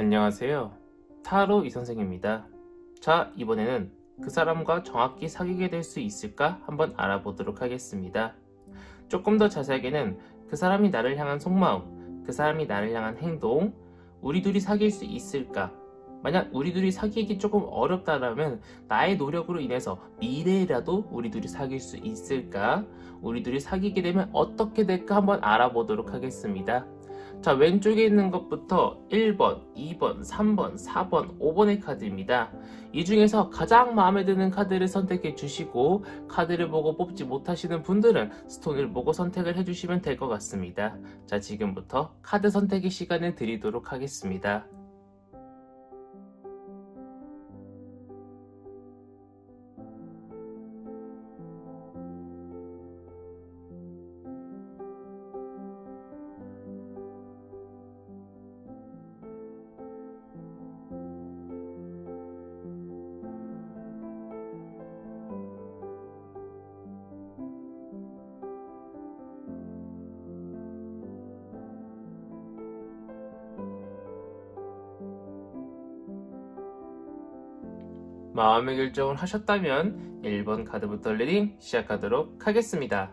안녕하세요. 타로 이선생입니다. 자, 이번에는 그 사람과 정확히 사귀게 될 수 있을까 한번 알아보도록 하겠습니다. 조금 더 자세하게는 그 사람이 나를 향한 속마음, 그 사람이 나를 향한 행동, 우리 둘이 사귈 수 있을까? 만약 우리 둘이 사귀기 조금 어렵다라면 나의 노력으로 인해서 미래라도 우리 둘이 사귈 수 있을까? 우리 둘이 사귀게 되면 어떻게 될까 한번 알아보도록 하겠습니다. 자, 왼쪽에 있는 것부터 1번, 2번, 3번, 4번, 5번의 카드입니다. 이 중에서 가장 마음에 드는 카드를 선택해 주시고 카드를 보고 뽑지 못하시는 분들은 스톤을 보고 선택을 해주시면 될 것 같습니다. 자, 지금부터 카드 선택의 시간을 드리도록 하겠습니다. 마음의 결정을 하셨다면 1번 카드부터 리딩 시작하도록 하겠습니다.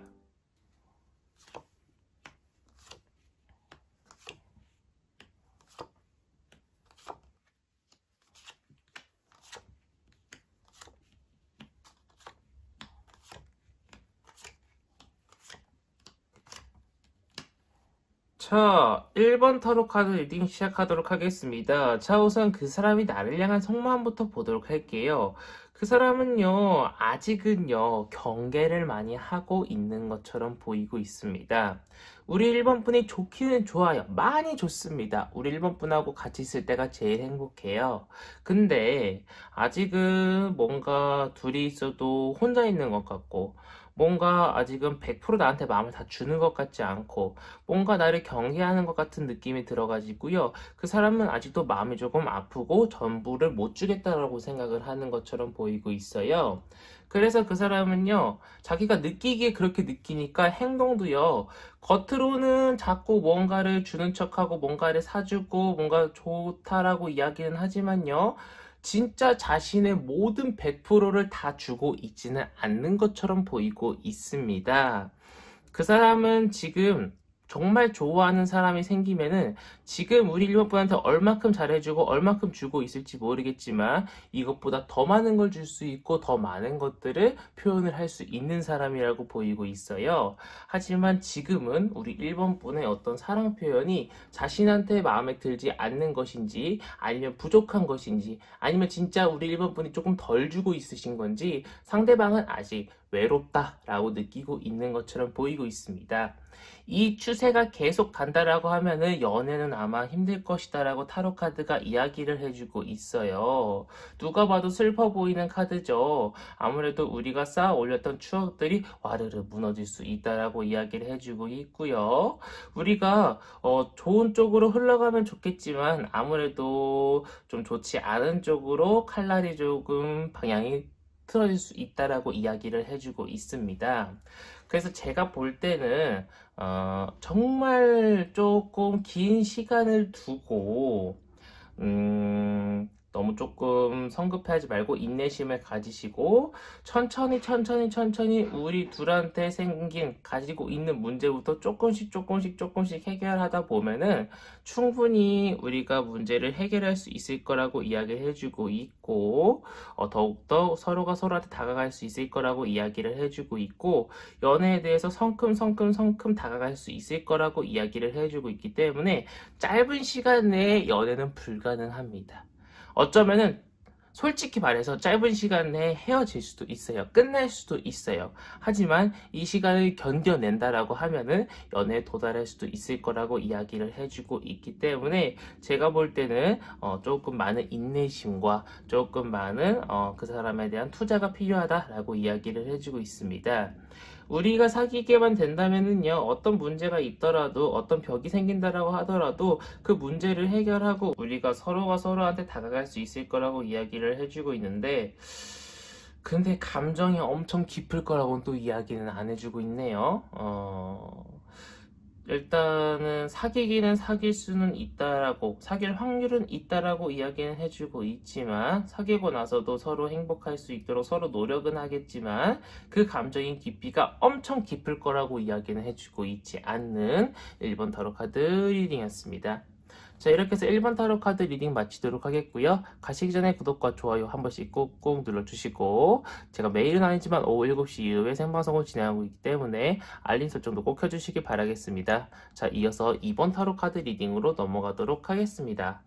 자, 1번 타로 카드 리딩 시작하도록 하겠습니다. 자, 우선 그 사람이 나를 향한 속마음부터 보도록 할게요. 그 사람은요, 아직은요, 경계를 많이 하고 있는 것처럼 보이고 있습니다. 우리 1번 분이 좋기는 좋아요. 많이 좋습니다. 우리 1번 분하고 같이 있을 때가 제일 행복해요. 근데 아직은 뭔가 둘이 있어도 혼자 있는 것 같고, 뭔가 아직은 100% 나한테 마음을 다 주는 것 같지 않고, 뭔가 나를 경계하는 것 같은 느낌이 들어가지고요. 그 사람은 아직도 마음이 조금 아프고 전부를 못 주겠다라고 생각을 하는 것처럼 보이고 있어요. 그래서 그 사람은요, 자기가 느끼기에 그렇게 느끼니까 행동도요, 겉으로는 자꾸 뭔가를 주는 척하고 뭔가를 사주고 뭔가 좋다라고 이야기는 하지만요, 진짜 자신의 모든 100%를 다 주고 있지는 않는 것처럼 보이고 있습니다. 그 사람은 지금 정말 좋아하는 사람이 생기면은 지금 우리 일본 분한테 얼마큼 잘해주고 얼마큼 주고 있을지 모르겠지만 이것보다 더 많은 걸 줄 수 있고 더 많은 것들을 표현을 할 수 있는 사람이라고 보이고 있어요. 하지만 지금은 우리 일본 분의 어떤 사랑 표현이 자신한테 마음에 들지 않는 것인지 아니면 부족한 것인지 아니면 진짜 우리 일본 분이 조금 덜 주고 있으신 건지 상대방은 아직 외롭다라고 느끼고 있는 것처럼 보이고 있습니다. 이 추세가 계속 간다라고 하면은 연애는 아마 힘들 것이다라고 타로 카드가 이야기를 해주고 있어요. 누가 봐도 슬퍼 보이는 카드죠. 아무래도 우리가 쌓아 올렸던 추억들이 와르르 무너질 수 있다라고 이야기를 해주고 있고요. 우리가 좋은 쪽으로 흘러가면 좋겠지만 아무래도 좀 좋지 않은 쪽으로 칼날이 조금 방향이 틀어질 수 있다라고 이야기를 해주고 있습니다. 그래서 제가 볼 때는 정말 조금 긴 시간을 두고 너무 조금 성급해하지 말고 인내심을 가지시고 천천히 우리 둘한테 생긴 가지고 있는 문제부터 조금씩 해결하다 보면은 충분히 우리가 문제를 해결할 수 있을 거라고 이야기를 해주고 있고 더욱더 서로가 서로한테 다가갈 수 있을 거라고 이야기를 해주고 있고 연애에 대해서 성큼 다가갈 수 있을 거라고 이야기를 해주고 있기 때문에 짧은 시간 내에 연애는 불가능합니다. 어쩌면은 솔직히 말해서 짧은 시간 내에 헤어질 수도 있어요. 끝날 수도 있어요. 하지만 이 시간을 견뎌낸다라고 하면은 연애에 도달할 수도 있을 거라고 이야기를 해주고 있기 때문에 제가 볼 때는 조금 많은 인내심과 조금 많은 그 사람에 대한 투자가 필요하다라고 이야기를 해주고 있습니다. 우리가 사귀게만 된다면은요, 어떤 문제가 있더라도, 어떤 벽이 생긴다라고 하더라도 그 문제를 해결하고 우리가 서로가 서로한테 다가갈 수 있을 거라고 이야기를 해주고 있는데, 근데 감정이 엄청 깊을 거라고는 또 이야기는 안 해주고 있네요. 일단은 사귀기는 사귈 수는 있다라고, 사귈 확률은 있다라고 이야기는 해주고 있지만, 사귀고 나서도 서로 행복할 수 있도록 서로 노력은 하겠지만, 그 감정의 깊이가 엄청 깊을 거라고 이야기는 해주고 있지 않는 1번 타로 카드 리딩이었습니다. 자, 이렇게 해서 1번 타로 카드 리딩 마치도록 하겠고요. 가시기 전에 구독과 좋아요 한 번씩 꾹꾹 눌러주시고, 제가 매일은 아니지만 오후 7시 이후에 생방송을 진행하고 있기 때문에 알림 설정도 꼭 켜주시기 바라겠습니다. 자, 이어서 2번 타로 카드 리딩으로 넘어가도록 하겠습니다.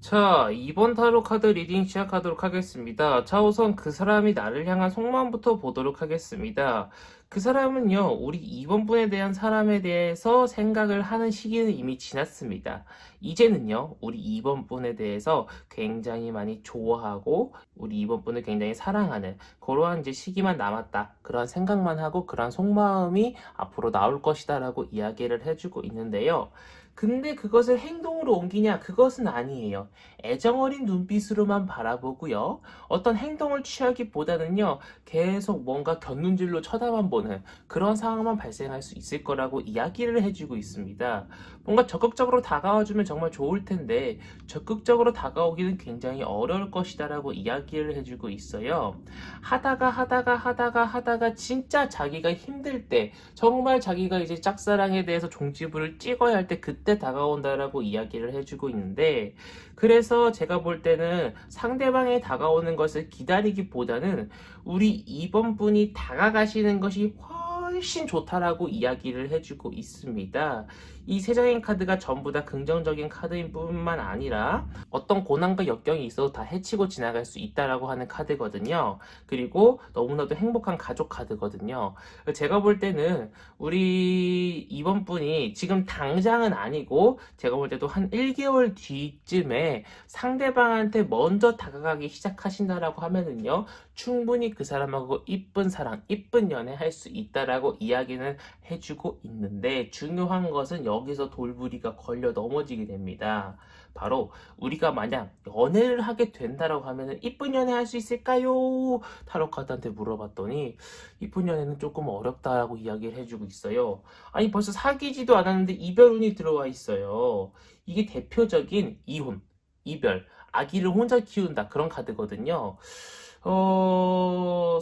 자, 2번 타로 카드 리딩 시작하도록 하겠습니다. 자, 우선 그 사람이 나를 향한 속마음부터 보도록 하겠습니다. 그 사람은요, 우리 2번 분에 대한 사람에 대해서 생각을 하는 시기는 이미 지났습니다. 이제는요, 우리 2번 분에 대해서 굉장히 많이 좋아하고, 우리 2번 분을 굉장히 사랑하는 그러한 이제 시기만 남았다. 그런 생각만 하고, 그런 속마음이 앞으로 나올 것이다 라고 이야기를 해주고 있는데요. 근데 그것을 행동으로 옮기냐? 그것은 아니에요. 애정어린 눈빛으로만 바라보고요. 어떤 행동을 취하기보다는요, 계속 뭔가 곁눈질로 쳐다만 보는 그런 상황만 발생할 수 있을 거라고 이야기를 해주고 있습니다. 뭔가 적극적으로 다가와주면 정말 좋을 텐데, 적극적으로 다가오기는 굉장히 어려울 것이다라고 이야기를 해주고 있어요. 하다가 진짜 자기가 힘들 때, 정말 자기가 이제 짝사랑에 대해서 종지부를 찍어야 할 때 그때 다가온다라고 이야기를 해주고 있는데, 그래서 제가 볼 때는 상대방이 다가오는 것을 기다리기보다는 우리 2번 분이 다가가시는 것이 훨씬 좋다라고 이야기를 해주고 있습니다. 이 세 장의 카드가 전부 다 긍정적인 카드인 뿐만 아니라 어떤 고난과 역경이 있어도 다 해치고 지나갈 수 있다라고 하는 카드거든요. 그리고 너무나도 행복한 가족 카드거든요. 제가 볼 때는 우리 2번 분이 지금 당장은 아니고 제가 볼 때도 한 1개월 뒤쯤에 상대방한테 먼저 다가가기 시작하신다라고 하면은요, 충분히 그 사람하고 이쁜 사랑, 이쁜 연애 할 수 있다라고 이야기는 해주고 있는데, 중요한 것은 여기서 돌부리가 걸려 넘어지게 됩니다. 바로 우리가 만약 연애를 하게 된다라고 하면은 이쁜 연애 할 수 있을까요? 타로 카드한테 물어봤더니 이쁜 연애는 조금 어렵다라고 이야기를 해주고 있어요. 아니, 벌써 사귀지도 않았는데 이별운이 들어와 있어요. 이게 대표적인 이혼, 이별, 아기를 혼자 키운다 그런 카드거든요.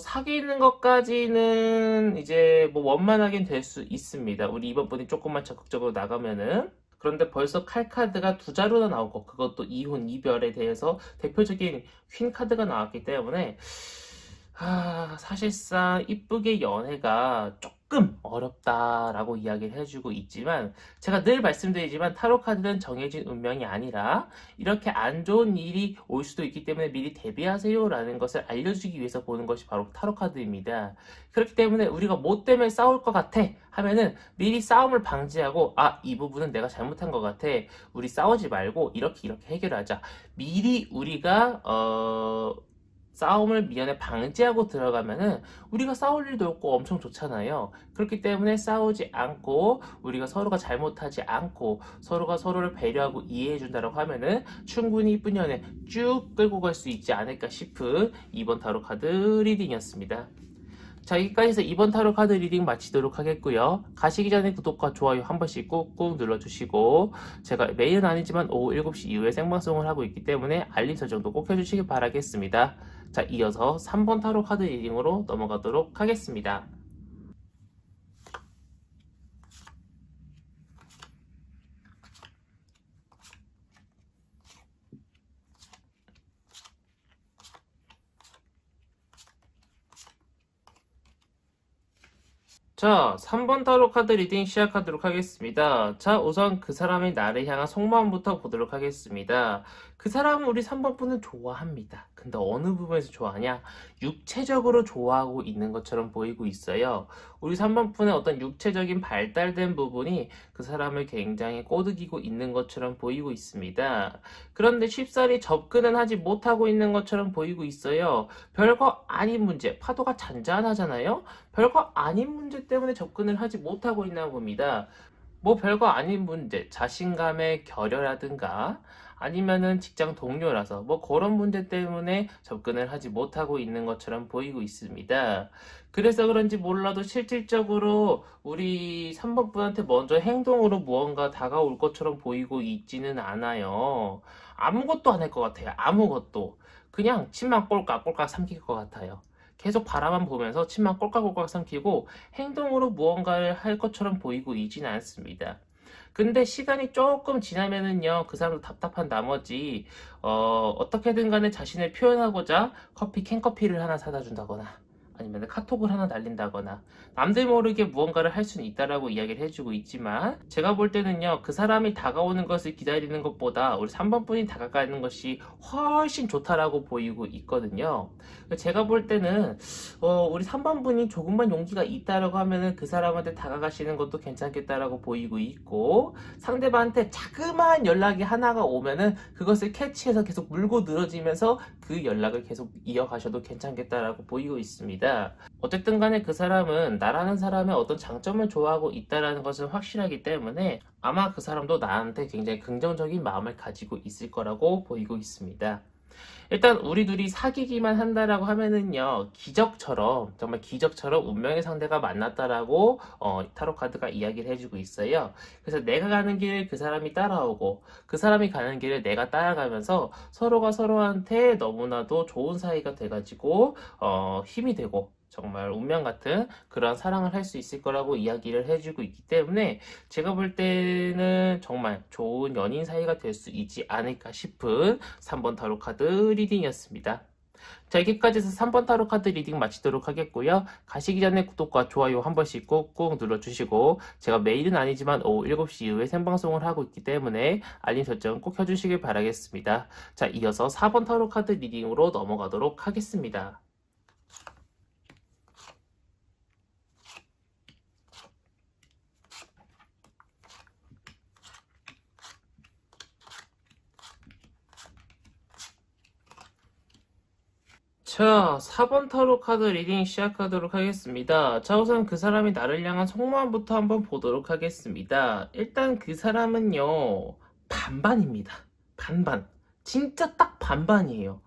사귀는 것까지는 이제 뭐 원만하긴 될 수 있습니다. 우리 이번 분이 조금만 적극적으로 나가면은. 그런데 벌써 칼카드가 두 자루나 나오고, 그것도 이혼, 이별에 대해서 대표적인 퀸 카드가 나왔기 때문에, 사실상 이쁘게 연애가 조금 어렵다라고 이야기를 해주고 있지만, 제가 늘 말씀드리지만 타로 카드는 정해진 운명이 아니라 이렇게 안 좋은 일이 올 수도 있기 때문에 미리 대비하세요 라는 것을 알려주기 위해서 보는 것이 바로 타로 카드입니다. 그렇기 때문에 우리가 뭐 때문에 싸울 것 같아 하면은 미리 싸움을 방지하고, 이 부분은 내가 잘못한 것 같아, 우리 싸우지 말고 이렇게 해결하자, 미리 우리가 싸움을 미연에 방지하고 들어가면은 우리가 싸울 일도 없고 엄청 좋잖아요. 그렇기 때문에 싸우지 않고 우리가 서로가 잘못하지 않고 서로가 서로를 배려하고 이해해준다고 하면은 충분히 이쁜 연애 쭉 끌고 갈 수 있지 않을까 싶은 2번 타로 카드 리딩이었습니다. 자, 여기까지 해서 2번 타로 카드 리딩 마치도록 하겠고요. 가시기 전에 구독과 좋아요 한 번씩 꾹꾹 눌러주시고, 제가 매일은 아니지만 오후 7시 이후에 생방송을 하고 있기 때문에 알림 설정도 꼭 해주시기 바라겠습니다. 자, 이어서 3번 타로 카드 리딩으로 넘어가도록 하겠습니다. 자, 3번 타로 카드 리딩 시작하도록 하겠습니다. 자, 우선 그 사람이 나를 향한 속마음부터 보도록 하겠습니다. 그 사람은 우리 3번 분을 좋아합니다. 근데 어느 부분에서 좋아하냐? 육체적으로 좋아하고 있는 것처럼 보이고 있어요. 우리 3번 분의 어떤 육체적인 발달된 부분이 그 사람을 굉장히 꼬드기고 있는 것처럼 보이고 있습니다. 그런데 쉽사리 접근은 하지 못하고 있는 것처럼 보이고 있어요. 별거 아닌 문제, 파도가 잔잔하잖아요? 별거 아닌 문제 때문에 접근을 하지 못하고 있나 봅니다. 뭐 별거 아닌 문제, 자신감의 결여라든가 아니면은 직장 동료라서 뭐 그런 문제 때문에 접근을 하지 못하고 있는 것처럼 보이고 있습니다. 그래서 그런지 몰라도 실질적으로 우리 3번 분한테 먼저 행동으로 무언가 다가올 것처럼 보이고 있지는 않아요. 아무것도 안 할 것 같아요. 아무것도. 그냥 침만 꼴깍꼴깍 삼킬 것 같아요. 계속 바라만 보면서 침만 꼴깍꼴깍 삼키고 행동으로 무언가를 할 것처럼 보이고 있지는 않습니다. 근데 시간이 조금 지나면은요, 그 사람도 답답한 나머지, 어떻게든 간에 자신을 표현하고자 캔커피를 하나 사다 준다거나, 아니면 카톡을 하나 날린다거나, 남들 모르게 무언가를 할 수는 있다라고 이야기를 해주고 있지만, 제가 볼 때는요, 그 사람이 다가오는 것을 기다리는 것보다 우리 3번 분이 다가가는 것이 훨씬 좋다라고 보이고 있거든요. 제가 볼 때는, 우리 3번 분이 조금만 용기가 있다라고 하면은 그 사람한테 다가가시는 것도 괜찮겠다라고 보이고 있고, 상대방한테 자그마한 연락이 하나가 오면은 그것을 캐치해서 계속 물고 늘어지면서 그 연락을 계속 이어가셔도 괜찮겠다라고 보이고 있습니다. 어쨌든 간에 그 사람은 나라는 사람의 어떤 장점을 좋아하고 있다라는 것은 확실하기 때문에 아마 그 사람도 나한테 굉장히 긍정적인 마음을 가지고 있을 거라고 보이고 있습니다. 일단 우리 둘이 사귀기만 한다라고 하면은요, 기적처럼 정말 기적처럼 운명의 상대가 만났다라고 타로 카드가 이야기를 해주고 있어요. 그래서 내가 가는 길을 그 사람이 따라오고 그 사람이 가는 길을 내가 따라가면서 서로가 서로한테 너무나도 좋은 사이가 돼가지고 힘이 되고 정말 운명 같은 그런 사랑을 할 수 있을 거라고 이야기를 해주고 있기 때문에 제가 볼 때는 정말 좋은 연인 사이가 될 수 있지 않을까 싶은 3번 타로 카드 리딩이었습니다. 자, 여기까지 해서 3번 타로 카드 리딩 마치도록 하겠고요. 가시기 전에 구독과 좋아요 한 번씩 꾹꾹 눌러주시고 제가 매일은 아니지만 오후 7시 이후에 생방송을 하고 있기 때문에 알림 설정 꼭 해주시길 바라겠습니다. 자, 이어서 4번 타로 카드 리딩으로 넘어가도록 하겠습니다. 자, 4번 타로 카드 리딩 시작하도록 하겠습니다. 자, 우선 그 사람이 나를 향한 속마음부터 한번 보도록 하겠습니다. 일단 그 사람은요, 반반입니다. 반반. 진짜 딱 반반이에요.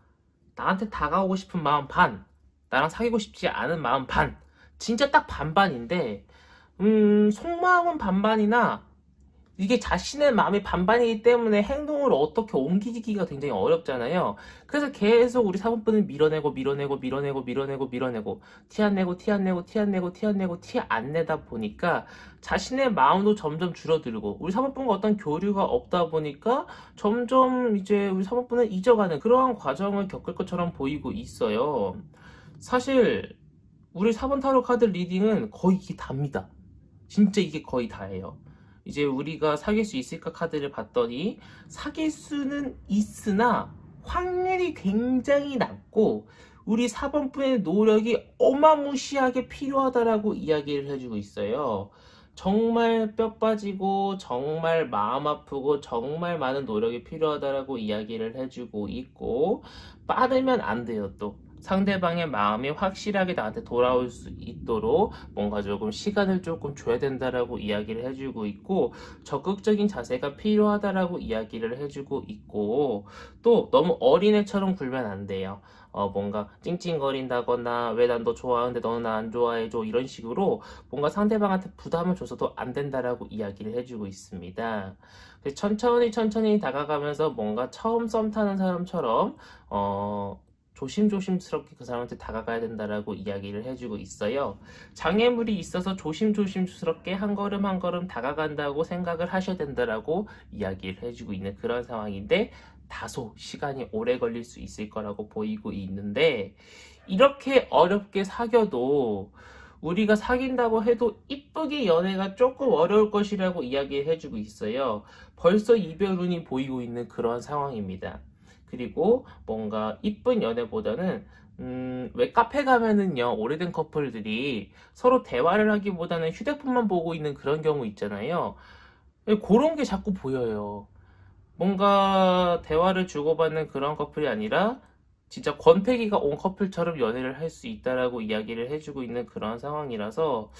나한테 다가오고 싶은 마음 반, 나랑 사귀고 싶지 않은 마음 반. 진짜 딱 반반인데, 속마음은 반반이나 이게 자신의 마음이 반반이기 때문에 행동을 어떻게 옮기기가 굉장히 어렵잖아요. 그래서 계속 우리 사모분을 밀어내고 티 안 내고 티 안 내다 보니까 자신의 마음도 점점 줄어들고 우리 사모분과 어떤 교류가 없다 보니까 점점 이제 우리 사모분을 잊어가는 그러한 과정을 겪을 것처럼 보이고 있어요. 사실 우리 4번 타로 카드 리딩은 거의 이게 답니다. 진짜 이게 거의 다예요. 이제 우리가 사귈 수 있을까 카드를 봤더니 사귈 수는 있으나 확률이 굉장히 낮고 우리 4번 분의 노력이 어마무시하게 필요하다라고 이야기를 해주고 있어요. 정말 뼈 빠지고 정말 마음 아프고 정말 많은 노력이 필요하다라고 이야기를 해주고 있고 빠르면 안 돼요 또. 상대방의 마음이 확실하게 나한테 돌아올 수 있도록 뭔가 조금 시간을 조금 줘야 된다라고 이야기를 해주고 있고 적극적인 자세가 필요하다라고 이야기를 해주고 있고 또 너무 어린애처럼 굴면 안 돼요. 뭔가 찡찡거린다거나 왜 난 너 좋아하는데 너는 나 안 좋아해줘 이런 식으로 뭔가 상대방한테 부담을 줘서도 안 된다라고 이야기를 해주고 있습니다. 천천히 다가가면서 뭔가 처음 썸 타는 사람처럼 조심스럽게 그 사람한테 다가가야 된다라고 이야기를 해주고 있어요. 장애물이 있어서 조심스럽게 한 걸음 한 걸음 다가간다고 생각을 하셔야 된다라고 이야기를 해주고 있는 그런 상황인데 다소 시간이 오래 걸릴 수 있을 거라고 보이고 있는데 이렇게 어렵게 사귀어도 우리가 사귄다고 해도 이쁘게 연애가 조금 어려울 것이라고 이야기를 해주고 있어요. 벌써 이별운이 보이고 있는 그런 상황입니다. 그리고 뭔가 이쁜 연애보다는 왜 카페 가면은요, 오래된 커플들이 서로 대화를 하기보다는 휴대폰만 보고 있는 그런 경우 있잖아요. 그런 게 자꾸 보여요. 뭔가 대화를 주고받는 그런 커플이 아니라 진짜 권태기가 온 커플처럼 연애를 할 수 있다라고 이야기를 해주고 있는 그런 상황이라서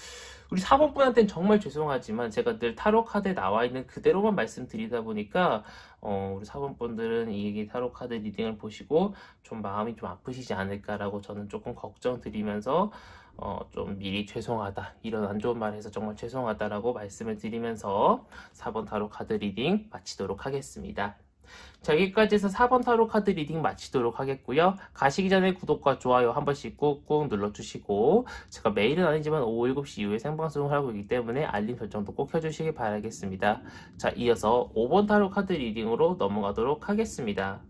우리 사모분한테는 정말 죄송하지만 제가 늘 타로 카드에 나와 있는 그대로만 말씀드리다 보니까 우리 사모분들은 이 타로 카드 리딩을 보시고 좀 마음이 좀 아프시지 않을까라고 저는 조금 걱정드리면서 좀 미리 죄송하다, 이런 안 좋은 말 해서 정말 죄송하다라고 말씀을 드리면서 4번 타로 카드 리딩 마치도록 하겠습니다. 자, 여기까지 해서 4번 타로 카드 리딩 마치도록 하겠고요. 가시기 전에 구독과 좋아요 한 번씩 꾹꾹 눌러주시고, 제가 매일은 아니지만 오후 7시 이후에 생방송을 하고 있기 때문에 알림 설정도 꼭 켜주시기 바라겠습니다. 자, 이어서 5번 타로 카드 리딩으로 넘어가도록 하겠습니다.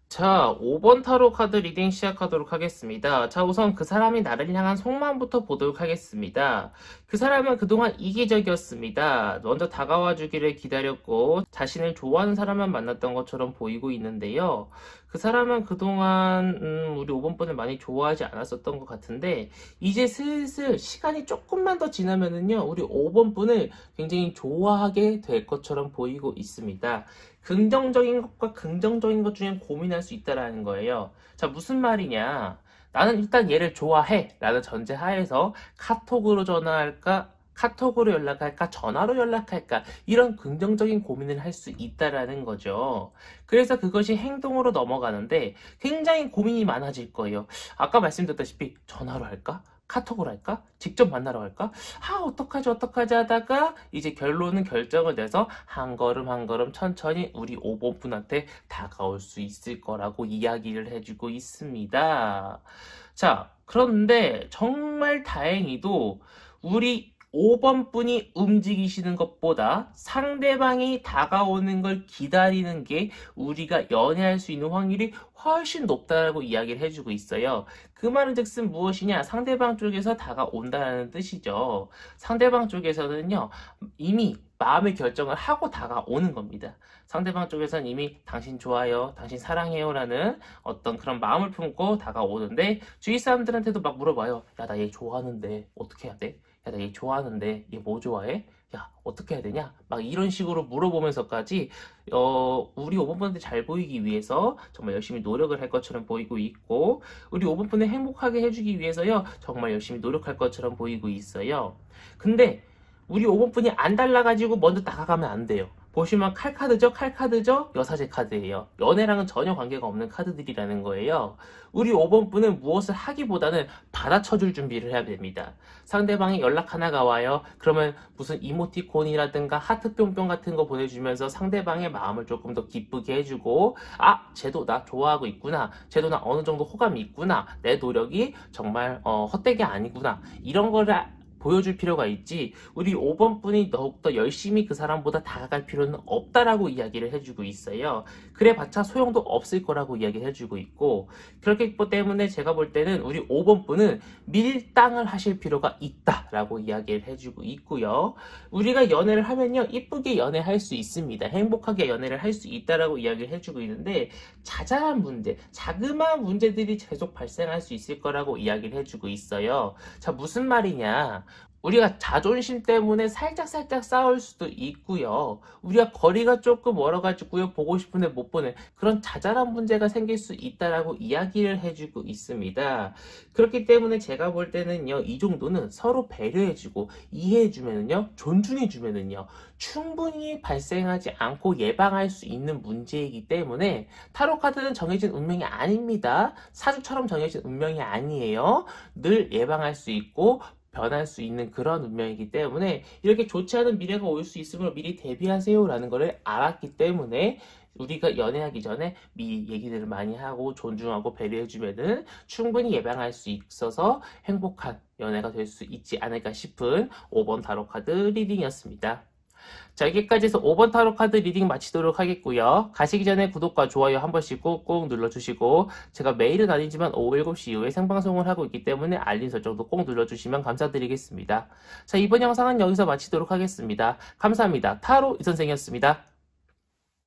자, 5번 타로 카드 리딩 시작하도록 하겠습니다. 자, 우선 그 사람이 나를 향한 속마음부터 보도록 하겠습니다. 그 사람은 그동안 이기적이었습니다. 먼저 다가와 주기를 기다렸고 자신을 좋아하는 사람만 만났던 것처럼 보이고 있는데요. 그 사람은 그동안 우리 5번 분을 많이 좋아하지 않았었던 것 같은데 이제 슬슬 시간이 조금만 더 지나면은요, 우리 5번 분을 굉장히 좋아하게 될 것처럼 보이고 있습니다. 긍정적인 것과 긍정적인 것 중에 고민할 수 있다라는 거예요. 자, 무슨 말이냐? 나는 일단 얘를 좋아해 라는 전제 하에서 카톡으로 전화할까? 카톡으로 연락할까? 전화로 연락할까? 이런 긍정적인 고민을 할 수 있다라는 거죠. 그래서 그것이 행동으로 넘어가는데 굉장히 고민이 많아질 거예요. 아까 말씀드렸다시피 전화로 할까? 카톡으로 할까? 직접 만나러 갈까? 어떡하지 하다가 이제 결론은 결정을 내서 한 걸음 한 걸음 천천히 우리 5번 분한테 다가올 수 있을 거라고 이야기를 해주고 있습니다. 자, 그런데 정말 다행히도 우리 5번 분이 움직이시는 것보다 상대방이 다가오는 걸 기다리는 게 우리가 연애할 수 있는 확률이 훨씬 높다라고 이야기를 해주고 있어요. 그 말은 즉슨 무엇이냐? 상대방 쪽에서 다가온다는 뜻이죠. 상대방 쪽에서는요, 이미 마음의 결정을 하고 다가오는 겁니다. 상대방 쪽에서는 이미 당신 좋아요, 당신 사랑해요 라는 어떤 그런 마음을 품고 다가오는데 주위 사람들한테도 막 물어봐요. 야, 나 얘 좋아하는데 어떻게 해야 돼? 야, 나 얘 좋아하는데 얘 뭐 좋아해? 야, 어떻게 해야 되냐? 막 이런 식으로 물어보면서까지 우리 5번분한테 잘 보이기 위해서 정말 열심히 노력을 할 것처럼 보이고 있고, 우리 5번분을 행복하게 해주기 위해서요, 정말 열심히 노력할 것처럼 보이고 있어요. 근데 우리 5번분이 안 달라가지고 먼저 다가가면 안 돼요. 보시면 칼카드죠? 칼카드죠? 여사제 카드예요. 연애랑은 전혀 관계가 없는 카드들이라는 거예요. 우리 5번분은 무엇을 하기보다는 받아쳐줄 준비를 해야 됩니다. 상대방이 연락 하나가 와요. 그러면 무슨 이모티콘이라든가 하트 뿅뿅 같은 거 보내주면서 상대방의 마음을 조금 더 기쁘게 해주고, 쟤도 나 좋아하고 있구나. 쟤도 나 어느 정도 호감이 있구나. 내 노력이 정말 헛되게 아니구나. 이런 거를 보여줄 필요가 있지, 우리 5번 분이 더욱더 열심히 그 사람보다 다가갈 필요는 없다라고 이야기를 해주고 있어요. 그래봤자 소용도 없을 거라고 이야기를 해주고 있고, 그렇기 때문에 제가 볼 때는 우리 5번 분은 밀당을 하실 필요가 있다라고 이야기를 해주고 있고요. 우리가 연애를 하면요, 이쁘게 연애할 수 있습니다. 행복하게 연애를 할 수 있다라고 이야기를 해주고 있는데, 자잘한 문제, 자그마한 문제들이 계속 발생할 수 있을 거라고 이야기를 해주고 있어요. 자, 무슨 말이냐? 우리가 자존심 때문에 살짝 싸울 수도 있고요. 우리가 거리가 조금 멀어가지고요, 보고 싶은데 못 보는 그런 자잘한 문제가 생길 수 있다라고 이야기를 해주고 있습니다. 그렇기 때문에 제가 볼 때는요, 이 정도는 서로 배려해주고 이해해주면은요, 존중해주면은요, 충분히 발생하지 않고 예방할 수 있는 문제이기 때문에 타로 카드는 정해진 운명이 아닙니다. 사주처럼 정해진 운명이 아니에요. 늘 예방할 수 있고 변할 수 있는 그런 운명이기 때문에 이렇게 좋지 않은 미래가 올 수 있으므로 미리 대비하세요 라는 것을 알았기 때문에 우리가 연애하기 전에 미리 얘기들을 많이 하고 존중하고 배려해주면은 충분히 예방할 수 있어서 행복한 연애가 될 수 있지 않을까 싶은 5번 타로카드 리딩이었습니다. 자, 여기까지 해서 5번 타로 카드 리딩 마치도록 하겠고요. 가시기 전에 구독과 좋아요 한 번씩 꾹꾹 눌러주시고, 제가 매일은 아니지만 오후 7시 이후에 생방송을 하고 있기 때문에 알림 설정도 꼭 눌러주시면 감사드리겠습니다. 자, 이번 영상은 여기서 마치도록 하겠습니다. 감사합니다. 타로 이선생이었습니다.